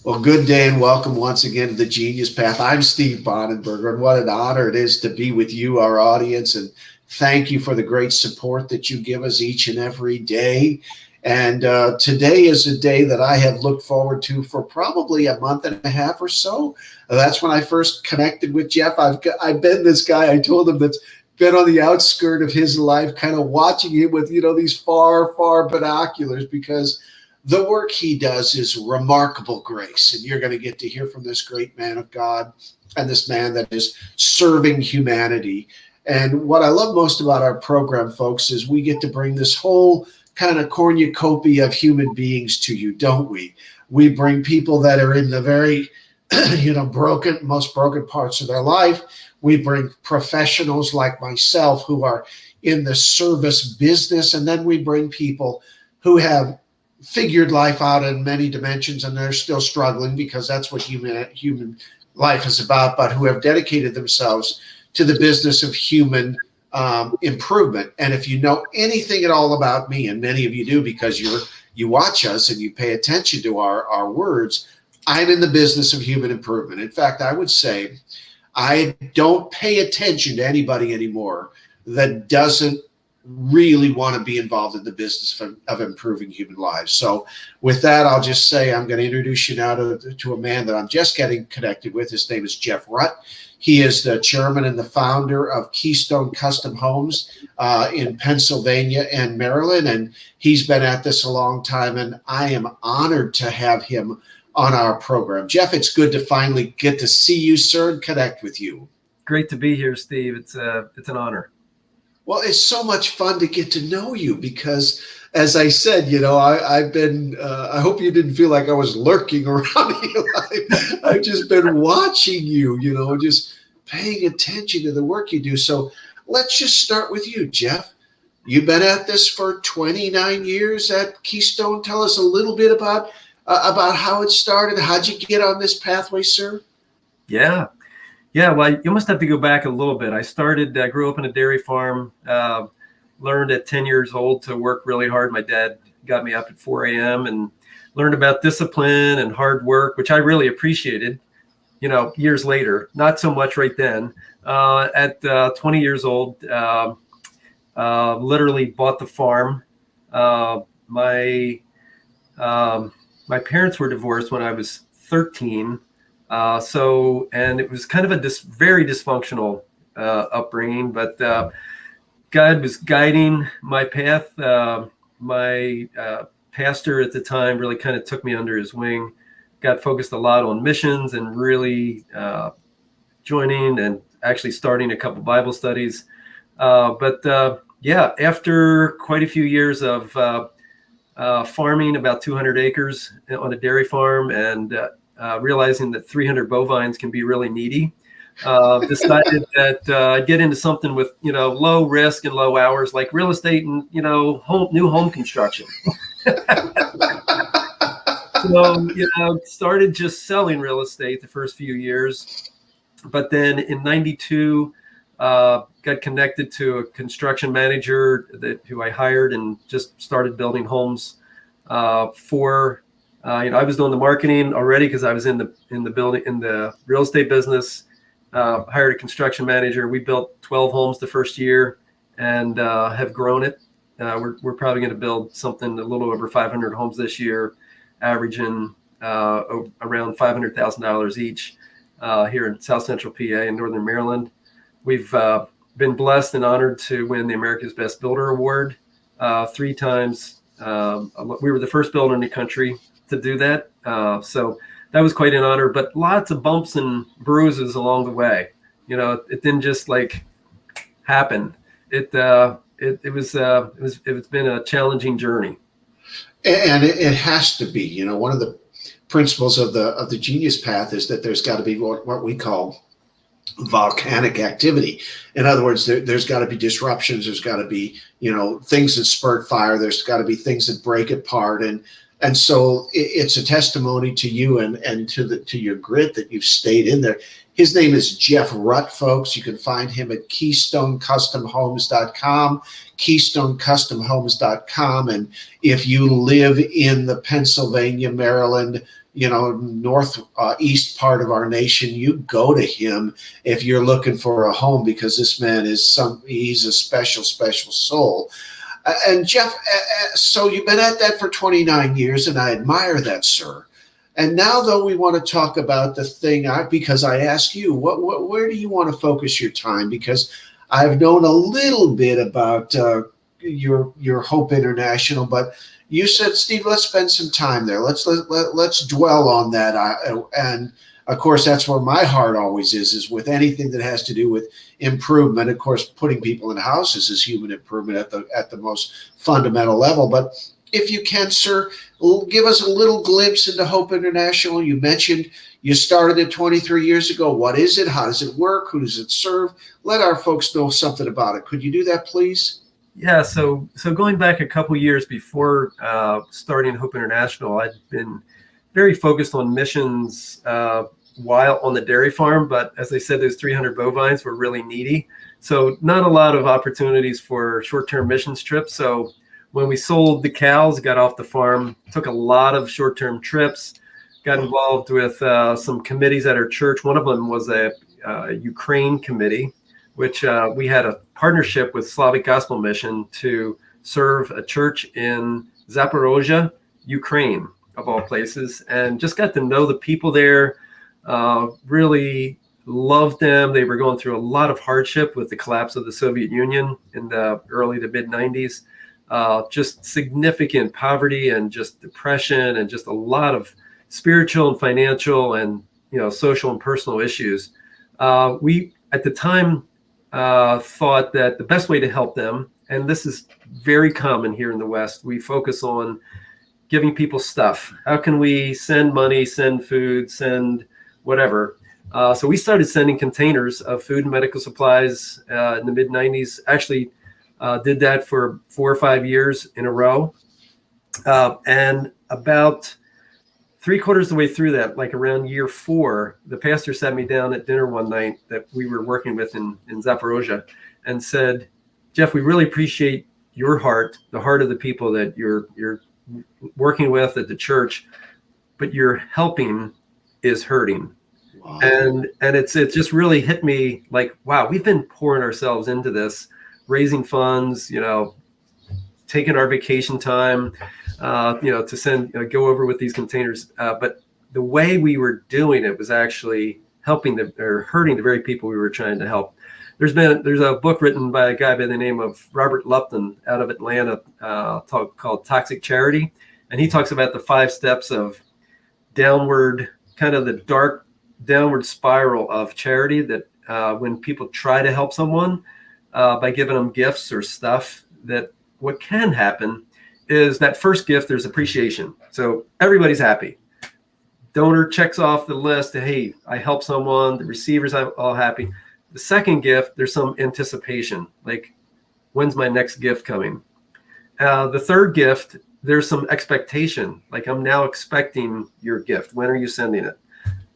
Well, good day and welcome once again to the Genius Path. I'm Steve Bonenberger, and what an honor it is to be with you, our audience, and thank you for the great support that you give us each and every day. And today is a day that I have looked forward to for probably a month and a half or so. That's when I first connected with Jeff. I've been this guy, I told him, that's been on the outskirt of his life, kind of watching him with, these far, far binoculars, because the work he does is remarkable grace. And you're going to get to hear from this great man of God and this man that is serving humanity. And what I love most about our program, folks, is we get to bring this whole kind of cornucopia of human beings to you, don't we? We bring people that are in the very, most broken parts of their life. We bring professionals like myself who are in the service business. And then we bring people who have figured life out in many dimensions, and they're still struggling, because that's what human life is about, but who have dedicated themselves to the business of human improvement. And if you know anything at all about me, and many of you do because you watch us and you pay attention to our words, I'm in the business of human improvement. In fact, I would say I don't pay attention to anybody anymore that doesn't really want to be involved in the business of improving human lives. So with that, I'll just say I'm going to introduce you now to a man that I'm just getting connected with. His name is Jeff Rutt. He is the chairman and the founder of Keystone Custom Homes in Pennsylvania and Maryland. And he's been at this a long time, and I am honored to have him on our program. Jeff, it's good to finally get to see you, sir, and connect with you. Great to be here, Steve. It's an honor. Well, it's so much fun to get to know you because, as I said, I've been, I hope you didn't feel like I was lurking around you. I've just been watching you, just paying attention to the work you do. So let's just start with you, Jeff. You've been at this for 29 years at Keystone. Tell us a little bit about how it started. How'd you get on this pathway, sir? Yeah, well, you must have to go back a little bit. I grew up in a dairy farm, learned at 10 years old to work really hard. My dad got me up at 4 a.m. and learned about discipline and hard work, which I really appreciated, years later. Not so much right then. At 20 years old, literally bought the farm. My parents were divorced when I was 13. And it was kind of a very dysfunctional upbringing, but God was guiding my path. My pastor at the time really kind of took me under his wing, got focused a lot on missions and really joining and actually starting a couple Bible studies. After quite a few years of farming about 200 acres on a dairy farm and realizing that 300 bovines can be really needy, decided that I'd get into something with, low risk and low hours, like real estate and, new home construction. So, started just selling real estate the first few years. But then in 92, got connected to a construction manager who I hired and just started building homes for I was doing the marketing already because I was in the real estate business. Hired a construction manager. We built 12 homes the first year and have grown it. We're probably going to build something a little over 500 homes this year, averaging around $500,000 each here in South Central PA and Northern Maryland. We've been blessed and honored to win the America's Best Builder Award 3 times. We were the first builder in the country to do that. So that was quite an honor, but lots of bumps and bruises along the way. It didn't just happen. It's been a challenging journey. And it has to be, one of the principles of the Genius Path is that there's got to be what we call volcanic activity. In other words, there's got to be disruptions. There's got to be, things that spurt fire. There's got to be things that break apart. And so it's a testimony to you and to your grit that you've stayed in there. His name is Jeff Rutt, folks. You can find him at KeystoneCustomHomes.com, KeystoneCustomHomes.com. And if you live in the Pennsylvania, Maryland, northeast part of our nation, you go to him if you're looking for a home, because this man he's a special, special soul. And Jeff, so you've been at that for 29 years, and I admire that, sir. And now, though, we want to talk about the thing, because I asked you, where do you want to focus your time? Because I've known a little bit about your Hope International, but you said, Steve, let's spend some time there. Let's dwell on that. And of course, that's where my heart always is with anything that has to do with improvement. Of course, putting people in houses is human improvement at the most fundamental level. But if you can, sir, give us a little glimpse into Hope International. You mentioned you started it 23 years ago. What is it? How does it work? Who does it serve? Let our folks know something about it. Could you do that, please? Yeah, so going back a couple years before starting Hope International, I'd been very focused on missions while on the dairy farm. But as I said, those 300 bovines were really needy. So not a lot of opportunities for short-term missions trips. So when we sold the cows, got off the farm, took a lot of short-term trips, got involved with some committees at our church. One of them was a Ukraine committee, which we had a partnership with Slavic Gospel Mission to serve a church in Zaporozhye, Ukraine, of all places, and just got to know the people there, really loved them. They were going through a lot of hardship with the collapse of the Soviet Union in the early to mid 90s. Just significant poverty and just depression and just a lot of spiritual and financial and social and personal issues. We at the time thought that the best way to help them, and this is very common here in the West, we focus on giving people stuff. How can we send money, send food, send whatever? So we started sending containers of food and medical supplies in the mid 90s. Actually, did that for 4 or 5 years in a row. And about 3/4 of the way through that, like around year 4, the pastor sat me down at dinner one night that we were working with in Zaporozhye and said, Jeff, we really appreciate your heart, the heart of the people that you're working with at the church, but your helping is hurting. Wow. And it just really hit me like, wow, we've been pouring ourselves into this, raising funds, taking our vacation time, to send, go over with these containers. But the way we were doing it was actually hurting the very people we were trying to help. There's a book written by a guy by the name of Robert Lupton out of Atlanta called Toxic Charity. And he talks about the 5 steps of downward, kind of the dark downward spiral of charity that when people try to help someone by giving them gifts or stuff, that what can happen is that first gift, there's appreciation. So everybody's happy. Donor checks off the list. Hey, I helped someone. The receivers are all happy. The second gift, there's some anticipation. Like, when's my next gift coming? The third gift, there's some expectation. Like, I'm now expecting your gift. When are you sending it?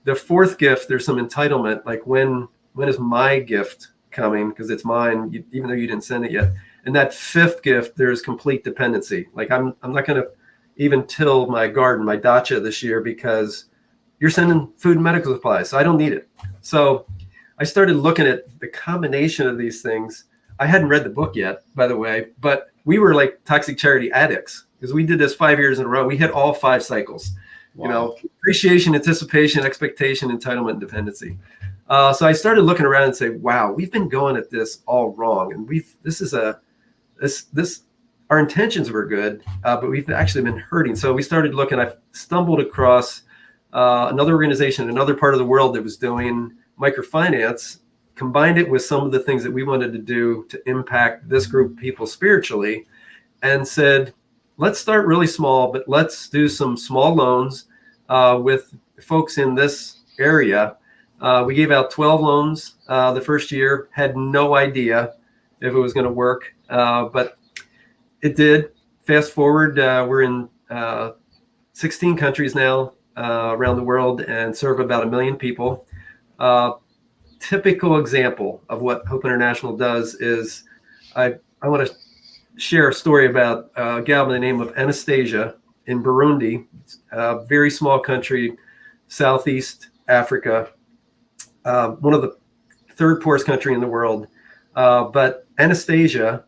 The fourth gift, there's some entitlement. Like, when is my gift coming? Because it's mine, even though you didn't send it yet. And that fifth gift, there's complete dependency. Like, I'm not going to even till my garden, my dacha this year, because you're sending food and medical supplies. So I don't need it. So I started looking at the combination of these things. I hadn't read the book yet, by the way, but we were like toxic charity addicts because we did this 5 years in a row. We hit all 5 cycles. Wow. Appreciation, anticipation, expectation, entitlement, and dependency. So I started looking around and say, wow, we've been going at this all wrong. And our intentions were good, but we've actually been hurting. So we started looking. I stumbled across another organization, another part of the world that was doing microfinance, combined it with some of the things that we wanted to do to impact this group of people spiritually, and said, let's start really small, but let's do some small loans with folks in this area. We gave out 12 loans the first year, had no idea if it was going to work, but it did. Fast forward, we're in 16 countries now around the world and serve about 1 million people. typical example of what Hope International does is I want to share a story about a gal by the name of Anastasia in Burundi, a very small country, Southeast Africa, one of the third poorest country in the world. But Anastasia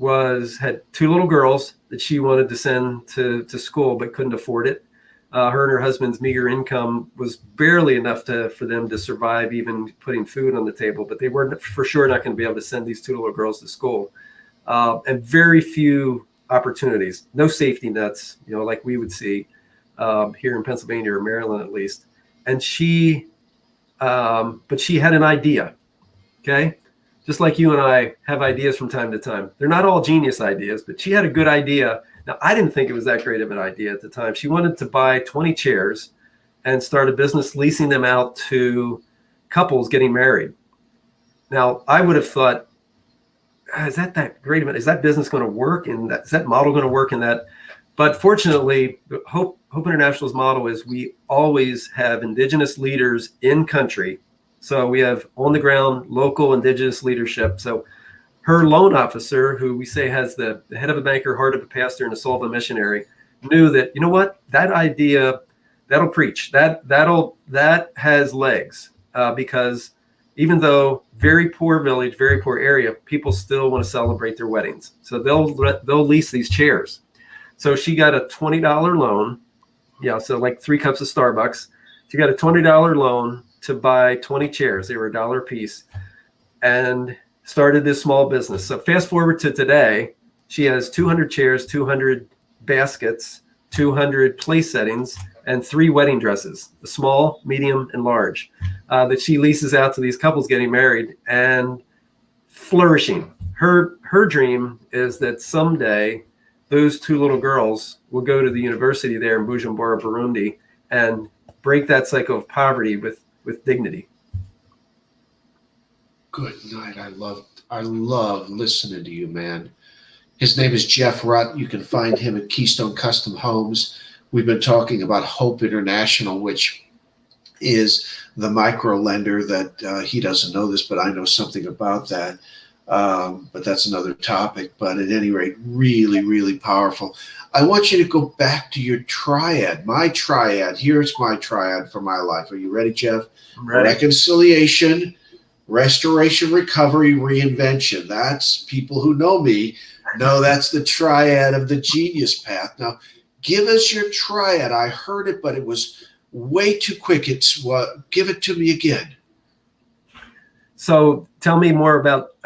had two little girls that she wanted to send to school, but couldn't afford it. Her and her husband's meager income was barely enough for them to survive, even putting food on the table. But they were for sure not going to be able to send these two little girls to school. And very few opportunities, no safety nets, like we would see here in Pennsylvania or Maryland at least. And but she had an idea, okay? Just like you and I have ideas from time to time. They're not all genius ideas, but she had a good idea. Now, I didn't think it was that great of an idea at the time. She wanted to buy 20 chairs and start a business leasing them out to couples getting married. Now, I would have thought, is that great of it? Is that business going to work? And is that model going to work in that? But fortunately, Hope International's model is we always have indigenous leaders in country. So we have on the ground local indigenous leadership. So her loan officer, who we say has the head of a banker, heart of a pastor, and the soul of a missionary, knew that, you know what, that idea, that'll preach, that has legs, because even though very poor village, very poor area, people still want to celebrate their weddings. So they'll lease these chairs. So she got a $20 loan. Yeah, so like 3 cups of Starbucks. She got a $20 loan to buy 20 chairs. They were $1 a piece, and started this small business. So fast forward to today, she has 200 chairs, 200 baskets, 200 place settings, and 3 wedding dresses, the small, medium, and large, that she leases out to these couples getting married and flourishing. Her dream is that someday those 2 little girls will go to the university there in Bujumbura, Burundi, and break that cycle of poverty with dignity. Good night. I love listening to you, man. His name is Jeff Rutt. You can find him at Keystone Custom Homes. We've been talking about Hope International, which is the micro lender that he doesn't know this, but I know something about that. But that's another topic. But at any rate, really, really powerful. I want you to go back to your triad, my triad. Here's my triad for my life. Are you ready, Jeff? I'm ready. Reconciliation, restoration, recovery, reinvention. That's people who know me know that's the triad of the genius path. Now, give us your triad. I heard it, but it was way too quick. Give it to me again. So tell me more about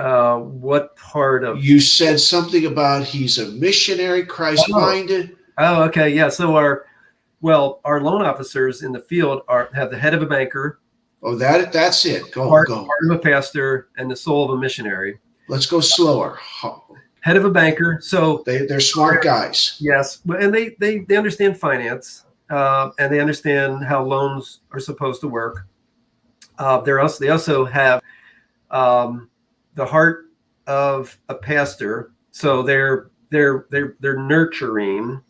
what part of... You said something about he's a missionary, Christ-minded. Oh, okay. Yeah. So our loan officers in the field have the head of a banker. Oh, that's it. Go. Heart of a pastor and the soul of a missionary. Let's go slower. Head of a banker. So they're smart guys. Yes. And they understand finance, and they understand how loans are supposed to work. They also have the heart of a pastor. So they're nurturing.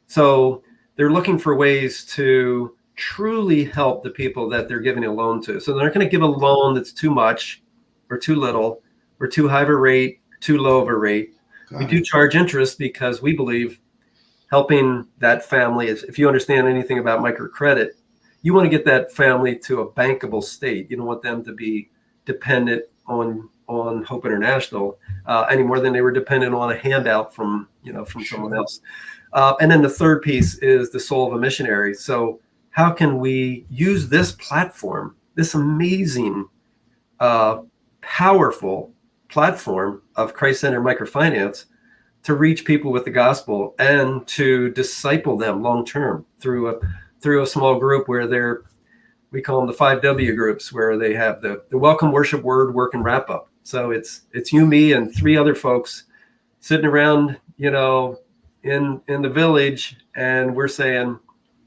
So they're looking for ways to truly help the people that they're giving a loan to. So they're not going to give a loan that's too much or too little or too high of a rate, too low of a rate. We do charge interest because we believe helping that family is, if you understand anything about microcredit, you want to get that family to a bankable state. You don't want them to be dependent on Hope International any more than they were dependent on a handout from someone else. And then the third piece is the soul of a missionary. So how can we use this platform, this amazing, powerful platform of Christ-centered microfinance, to reach people with the gospel and to disciple them long-term through a small group where we call them the 5W groups, where they have the welcome, worship, word, work, and wrap up. So it's you, me, and 3 other folks sitting around, in the village, and we're saying,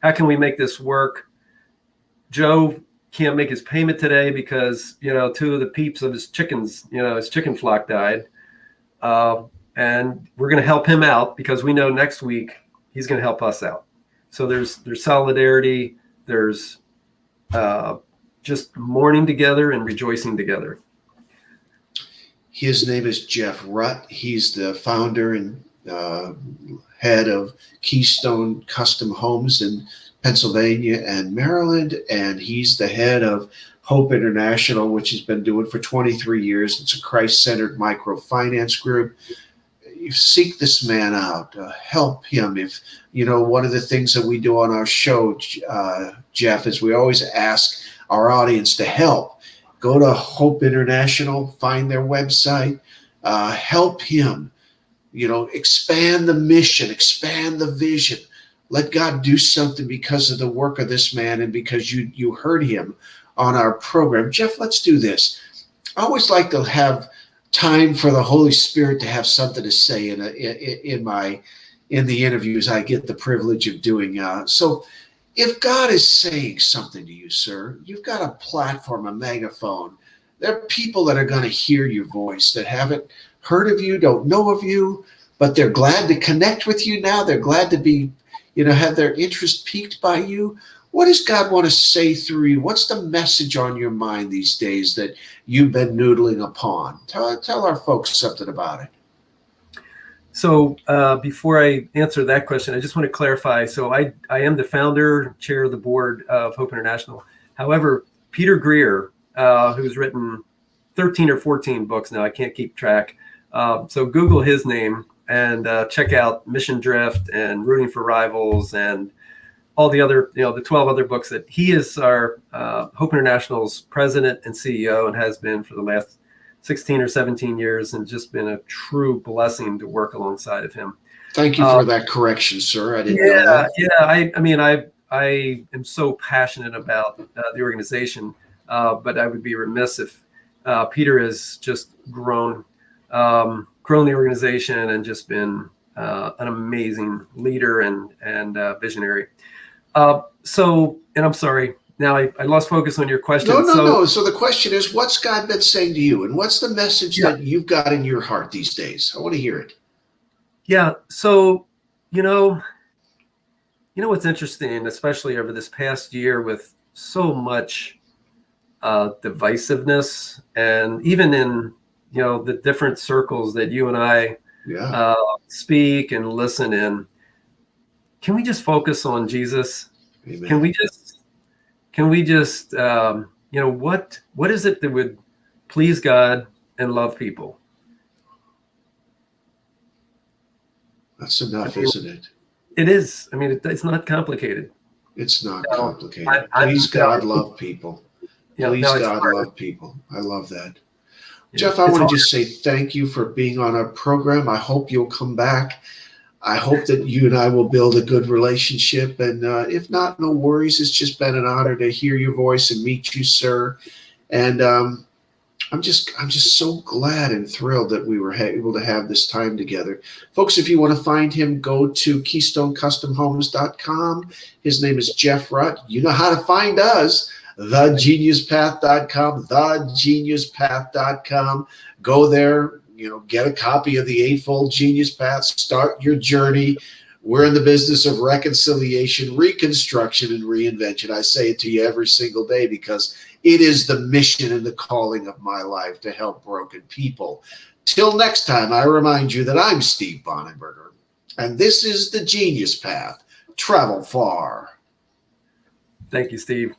how can we make this work? Joe can't make his payment today because 2 of the peeps of his chickens, his chicken flock died, and we're going to help him out because we know next week he's going to help us out. So there's solidarity, there's just mourning together and rejoicing together. His name is Jeff Rutt. He's the founder and head of Keystone Custom Homes in Pennsylvania and Maryland, and he's the head of Hope International, which he's been doing for 23 years. It's a Christ-centered microfinance group. You seek this man out, help him. If you know, one of the things that we do on our show, Jeff, is we always ask our audience to help. Go to Hope International, find their website, help him. You know, expand the mission, expand the vision. Let God do something because of the work of this man and because you heard him on our program. Jeff, let's do this. I always like to have time for the Holy Spirit to have something to say in the interviews I get the privilege of doing. So if God is saying something to you, sir, you've got a platform, a megaphone. There are people that are going to hear your voice that haven't heard of you, don't know of you, but they're glad to connect with you now. They're glad to be, have their interest piqued by you. What does God want to say through you? What's the message on your mind these days that you've been noodling upon? Tell our folks something about it. So before I answer that question, I just want to clarify. So I am the founder, chair of the board of Hope International. However, Peter Greer, who's written 13 or 14 books now, I can't keep track. So Google his name and check out Mission Drift and Rooting for Rivals and all the other, the 12 other books that he is our Hope International's president and CEO and has been for the last 16 or 17 years, and just been a true blessing to work alongside of him. Thank you for that correction, sir. I didn't know that. Yeah. I am so passionate about the organization, but I would be remiss if Peter has just grown the organization and just been an amazing leader and visionary. And I'm sorry. Now I lost focus on your question. No. So the question is, what's God been saying to you, and what's the message that you've got in your heart these days? I want to hear it. Yeah. So, what's interesting, especially over this past year with so much divisiveness, and even in, the different circles that you and I speak and listen in, can we just focus on Jesus? Amen. Can we just, what is it that would please God and love people? That's enough, isn't it? It is. It's not complicated. It's not complicated. Please God, love people. Please God, love people. I love that. Jeff, I want to just say thank you for being on our program. I hope you'll come back. I hope that you and I will build a good relationship. And if not, no worries. It's just been an honor to hear your voice and meet you, sir. And I'm just so glad and thrilled that we were able to have this time together. Folks, if you want to find him, go to KeystoneCustomHomes.com. His name is Jeff Rutt. You know how to find us. TheGeniusPath.com, TheGeniusPath.com. Go there, get a copy of the Eightfold Genius Path. Start your journey. We're in the business of reconciliation, reconstruction, and reinvention. I say it to you every single day because it is the mission and the calling of my life to help broken people. Till next time, I remind you that I'm Steve Bonenberger, and this is the Genius Path. Travel far. Thank you, Steve.